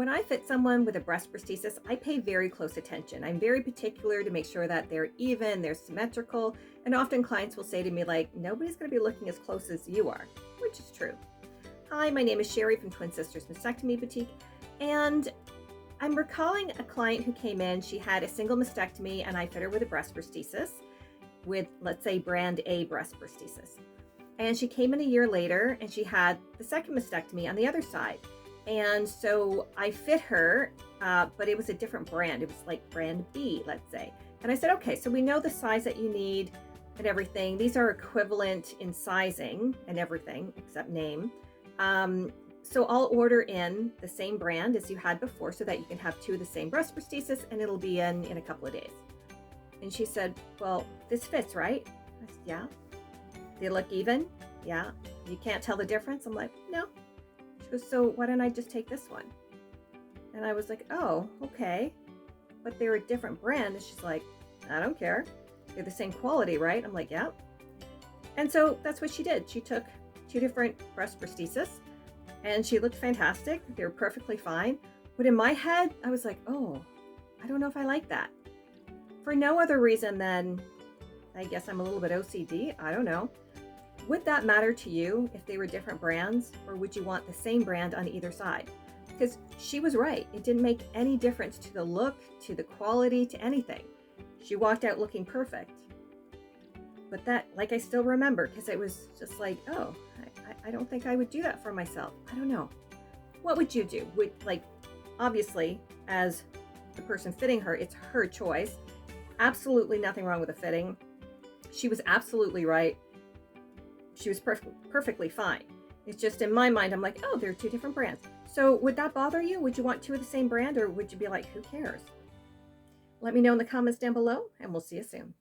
When I fit someone with a breast prosthesis, I pay very close attention. I'm very particular to make sure that they're even, they're symmetrical, and often clients will say to me like, nobody's going to be looking as close as you are, which is true. Hi, my name is Sherry from Twin Sisters Mastectomy Boutique, and I'm recalling a client who came in. She had a single mastectomy, and I fit her with a breast prosthesis with, let's say, brand A breast prosthesis. And she came in a year later, and she had the second mastectomy on the other side. And so I fit her, but it was a different brand. It was like brand B, let's say. And I said, okay, so we know the size that you need and everything. These are equivalent in sizing and everything except name. So I'll order in the same brand as you had before so that you can have two of the same breast prosthesis, and it'll be in a couple of days. And she said, well, this fits, right? I said, yeah. They look even? Yeah. You can't tell the difference? I'm like, no. She goes, so why don't I just take this one? And I was like, oh, okay. But they're a different brand. And she's like, I don't care. They're the same quality, right? I'm like, yeah. And so that's what she did. She took two different breast prosthesis and she looked fantastic. They were perfectly fine. But in my head, I was like, oh, I don't know if I like that. For no other reason than, I guess I'm a little bit OCD. I don't know. Would that matter to you if they were different brands, or would you want the same brand on either side? Because she was right. It didn't make any difference to the look, to the quality, to anything. She walked out looking perfect. But that, like, I still remember, because it was just like, oh, I don't think I would do that for myself. I don't know. What would you do? Obviously, as the person fitting her, it's her choice. Absolutely nothing wrong with the fitting. She was absolutely right. She was perfectly fine. It's just in my mind, I'm like, oh, they're two different brands. So would that bother you? Would you want two of the same brand, or would you be like, who cares? Let me know in the comments down below, and we'll see you soon.